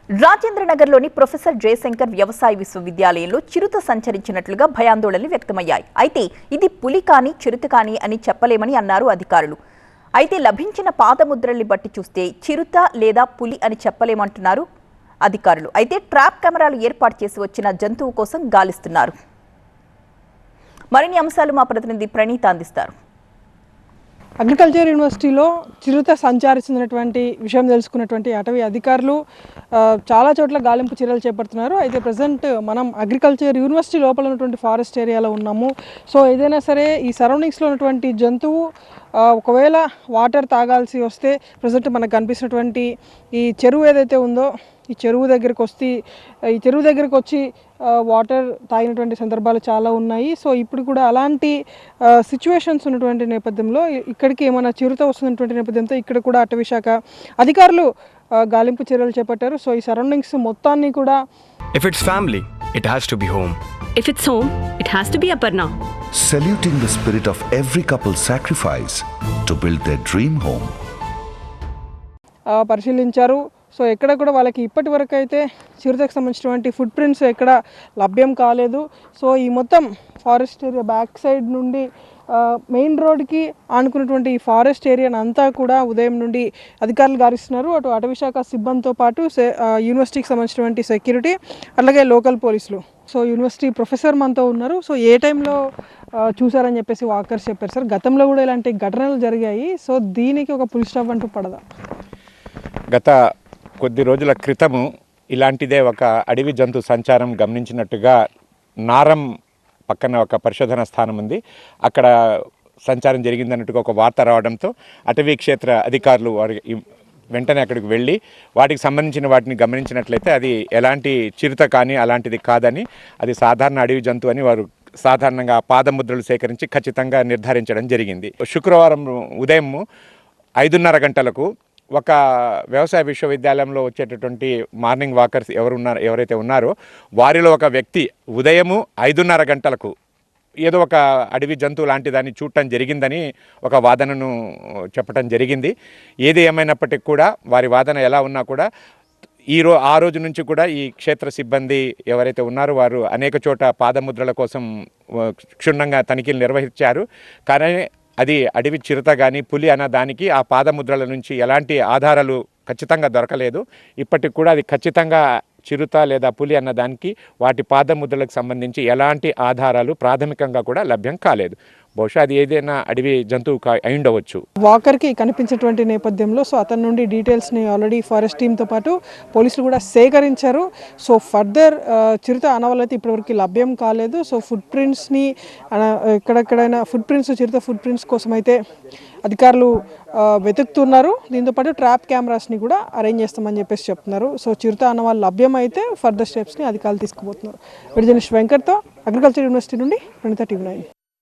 రాజేంద్రనగర్లోని professor Jayashankar వ్యవసాయ విశ్వవిద్యాలయంలో చిరుత సంచరించినట్లుగా భయాందోళనలు వ్యక్తమయ్యాయి. అయితే ఇది పులి కానీ చిరుత కానీ అని చెప్పలేమని అన్నారు అధికారులు. అయితే లభించిన పాదముద్రల్ని బట్టి చూస్తే చిరుత లేదా పులి అని చెప్పలేమంటున్నారు అధికారులు. అయితే ట్రాప్ కెమెరాలు ఏర్పాటు చేసి వచ్చిన జంతువు కోసం గాలిస్తున్నారు. మరిన్ని అంశాలు మా ప్రతినిధి ప్రణీత అందిస్తారు. అగ్రికల్చర్ యూనివర్సిటీలో చిరుత సంచరిస్తున్నటువంటి విషయం తెలుసుకున్నటువంటి అటవీ అధికారులు చాలా చోట్ల గాలింపు చర్యలు చేపడుతున్నారు. అయితే ప్రజెంట్ మనం అగ్రికల్చర్ యూనివర్సిటీ లోపల ఉన్నటువంటి ఫారెస్ట్ ఏరియాలో ఉన్నాము. సో ఏదైనా సరే ఈ సరౌండింగ్స్లో ఉన్నటువంటి జంతువు ఒకవేళ వాటర్ తాగాల్సి వస్తే ప్రజెంట్ మనకు కనిపిస్తున్నటువంటి ఈ చెరువు ఏదైతే ఉందో ఈ చెరువు దగ్గరికి వచ్చి వాటర్ తాగినటువంటి సందర్భాలు చాలా ఉన్నాయి. సో ఇప్పుడు కూడా అలాంటి సిచ్యువేషన్స్ ఉన్నటువంటి నేపథ్యంలో ఇక్కడికి ఏమైనా చిరుత వస్తున్నటువంటి నేపథ్యంతో ఇక్కడ కూడా అటవీ శాఖ అధికారులు గాలింపు చర్యలు చేపట్టారు. సో ఈ సరౌండింగ్స్ మొత్తాన్ని కూడా If it's family, it has to be home. If it's home, it has to be Aparna. Saluting the spirit of every couple's sacrifice to build their dream home. పరిశీలించారు. సో ఎక్కడ కూడా వాళ్ళకి ఇప్పటి వరకు అయితే చిరుతకు సంబంధించినటువంటి ఫుట్ ప్రింట్స్ ఎక్కడ లభ్యం కాలేదు. సో ఈ మొత్తం ఫారెస్ట్ ఏరియా బ్యాక్ సైడ్ నుండి మెయిన్ రోడ్కి ఆనుకున్నటువంటి ఈ ఫారెస్ట్ ఏరియాని అంతా కూడా ఉదయం నుండి అధికారులు గాలిస్తున్నారు. అటు అటవీ శాఖ సిబ్బందితో పాటు యూనివర్సిటీకి సంబంధించినటువంటి సెక్యూరిటీ అలాగే లోకల్ పోలీసులు. సో యూనివర్సిటీ ప్రొఫెసర్ మనతో ఉన్నారు. సో ఏ టైంలో చూసారని చెప్పేసి వాకర్స్ చెప్పారు సార్. గతంలో కూడా ఇలాంటి ఘటనలు జరిగాయి. సో దీనికి ఒక పుల్ స్టాప్ అంటూ పడదా? గత కొద్ది రోజుల క్రితము ఇలాంటిదే ఒక అడవి జంతు సంచారం గమనించినట్టుగా నారం పక్కన ఒక పరిశోధన స్థానం ఉంది, అక్కడ సంచారం జరిగిందన్నట్టుగా ఒక వార్త రావడంతో అటవీ క్షేత్ర అధికారులు వెంటనే అక్కడికి వెళ్ళి వాటికి సంబంధించిన వాటిని గమనించినట్లయితే అది ఎలాంటి చిరుత కానీ అలాంటిది కాదని, అది సాధారణ అడవి జంతువు అని వారు సాధారణంగా పాదముద్రలు సేకరించి ఖచ్చితంగా నిర్ధారించడం జరిగింది. శుక్రవారం ఉదయం 5:30 గంటలకు ఒక వ్యవసాయ విశ్వవిద్యాలయంలో వచ్చేటటువంటి మార్నింగ్ వాకర్స్ ఎవరైతే ఉన్నారో వారిలో ఒక వ్యక్తి ఉదయము 5:30 గంటలకు ఏదో ఒక అడవి జంతువు లాంటి దాన్ని చూడటం జరిగిందని ఒక వాదనను చెప్పడం జరిగింది. ఏది ఏమైనప్పటికీ కూడా వారి వాదన ఎలా ఉన్నా కూడా ఆ రోజు నుంచి కూడా ఈ క్షేత్ర సిబ్బంది ఎవరైతే ఉన్నారో వారు అనేక చోట పాదముద్రల కోసం క్షుణ్ణంగా తనిఖీలు నిర్వహించారు. కానీ అది అడవి చిరుత కానీ పులి అన్న దానికి ఆ పాదముద్రల నుంచి ఎలాంటి ఆధారాలు ఖచ్చితంగా దొరకలేదు. ఇప్పటికి కూడా అది ఖచ్చితంగా చిరుత లేదా పులి అన్న దానికి వాటి పాదముద్రలకు సంబంధించి ఎలాంటి ఆధారాలు ప్రాథమికంగా కూడా లభ్యం కాలేదు. బహుశా అది ఏదైనా అడవి జంతువు అయి ఉండవచ్చు. వాకర్కి కనిపించినటువంటి నేపథ్యంలో సో అతని నుండి డీటెయిల్స్ని ఆల్రెడీ ఫారెస్ట్ టీమ్తో పాటు పోలీసులు కూడా సేకరించారు. సో ఫర్దర్ చిరుత అనవలైతే ఇప్పటివరకు లభ్యం కాలేదు. సో ఫుట్ ప్రింట్స్ని ఎక్కడెక్కడైనా చిరుత ఫుట్ ప్రింట్స్ కోసం అయితే అధికారులు వెతుకుతున్నారు. దీంతోపాటు ట్రాప్ కెమెరాస్ని కూడా అరేంజ్ చేస్తామని చెప్పేసి చెప్తున్నారు. సో చిరుత అనవాళ్ళు లభ్యం అయితే ఫర్దర్ స్టెప్స్ని అధికారులు తీసుకుపోతున్నారు. విజయనిష్ వెంకట్తో అగ్రికల్చర్ యూనివర్సిటీ నుండి ప్రణీత, TV9.